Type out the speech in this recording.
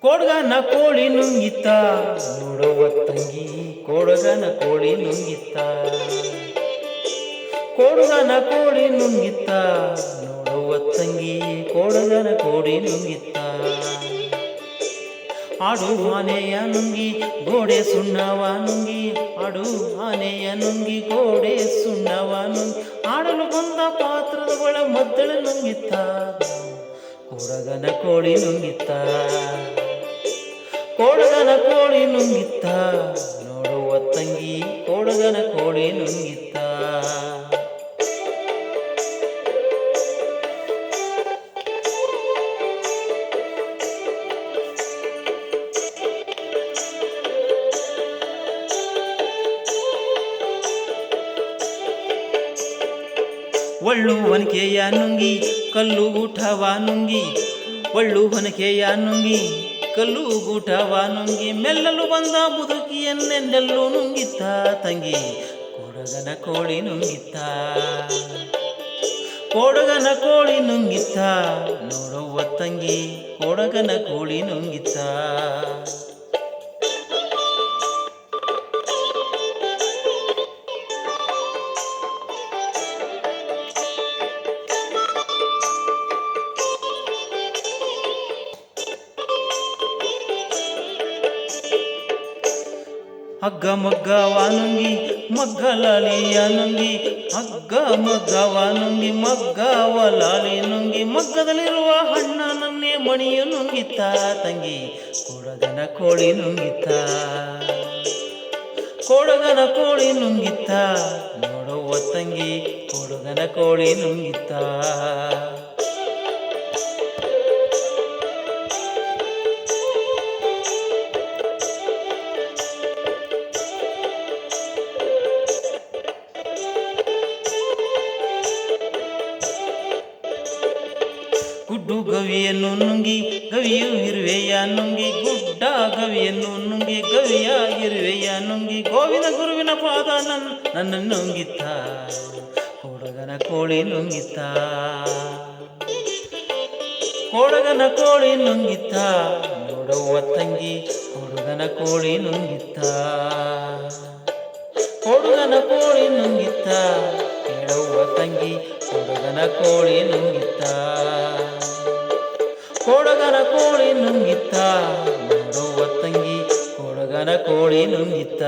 ಕೊಡಗನ ಕೋಳಿ ನುಂಗಿತ್ತ ನೋಡುವ ತಂಗಿ ಕೊಡಗನ ಕೋಳಿ ನುಂಗಿತ್ತ ಕೊಡಗನ ಕೋಳಿ ನುಂಗಿತ್ತ ನೋಡುವ ತಂಗಿ ಕೊಡಗನ ಕೋಳಿ ನುಂಗಿತ್ತ ಆಡು ಆನೆಯ ನುಂಗಿ ಗೋಡೆ ಸುಣ್ಣವ ನುಂಗಿ ಆಡು ಆನೆಯ ನುಂಗಿ ಗೋಡೆ ಸುಣ್ಣವ ನುಂಗಿ ಆಡಲು ಬಂದ ಪಾತ್ರದ ಒಳ ಮದ್ದಳ ನುಂಗಿತ್ತ ಕೊಡಗನ ಕೋಳಿ ನುಂಗಿತ್ತ ಕೊಡಗನ ಕೋಳಿ ನುಂಗಿತ್ತ ನೋಡುವ ತಂಗಿ ಕೊಡಗನ ಕೋಳಿ ನುಂಗಿತ್ತ ಒಳ್ಳು ಹೊನಕೆಯ ನುಂಗಿ ಕಲ್ಲು ಊಟವ ನುಂಗಿ ಒಳ್ಳು ಹೊನಕೆಯ ನುಂಗಿ ಕಲ್ಲು ಗೂಟವ ನುಂಗಿ ಮೆಲ್ಲಲು ಬಂದ ಮುದುಕಿಯನ್ನೆಲ್ಲೆಲ್ಲೂ ನುಂಗಿತ್ತ ತಂಗಿ ಕೊಡಗನ ಕೋಳಿ ನುಂಗಿತ್ತ ಕೊಡಗನ ಕೋಳಿ ನುಂಗಿತ್ತ ನೋಡುವ ತಂಗಿ ಕೊಡಗನ ಕೋಳಿ ನುಂಗಿತ್ತ ಹಗ್ಗ ಮಗ್ಗವ ನುಂಗಿ ಮಗ್ಗಲಾಲಿಯ ನುಂಗಿ ಹಗ್ಗ ಮಗ್ಗವ ನುಂಗಿ ಮಗ್ಗವ ಲಾಲಿ ನುಂಗಿ ಮಗ್ಗದಲ್ಲಿರುವ ಹಣ್ಣನನ್ನೇ ಮಣಿಯು ನುಂಗಿತ್ತ ತಂಗಿ ಕೊಡಗನ ಕೋಳಿ ನುಂಗಿತ್ತ ಕೊಡಗನ ಕೋಳಿ ನುಂಗಿತ್ತ ನೋಡುವ ತಂಗಿ ಕೊಡಗನ ಕೋಳಿ ನುಂಗಿತ್ತ ಗುಡ್ಡು ಗವಿಯನ್ನು ನುಂಗಿ ಗವಿಯು ಇರುವೆಯ ನುಂಗಿ ಗುಡ್ಡ ಗವಿಯನ್ನು ನುಂಗಿ ಗವಿಯ ಇರುವೆಯ ನುಂಗಿ ಗೋವಿನ ಗುರುವಿನ ಪಾದ ನನ್ನ ನುಂಗಿತ್ತ ಕೊಡಗನ ಕೋಳಿ ನುಂಗಿತ್ತ ಕೊಡಗನ ಕೋಳಿ ನುಂಗಿತ್ತ ನೋಡುವ ತಂಗಿ ಕೊಡಗನ ಕೋಳಿ ನುಂಗಿತ್ತ ಕೊಡಗನ ಕೋಳಿ ನುಂಗಿತ್ತ ಕೇಳುವ ತಂಗಿ ಕೊಡಗನ ಕೋಳಿ ನುಂಗಿತ್ತ ಕೊಡಗನ ಕೋಳಿ ನುಂಗಿತ್ತ ನೋಡುವ ತಂಗಿ ಕೊಡಗನ ಕೋಳಿ ನುಂಗಿತ್ತ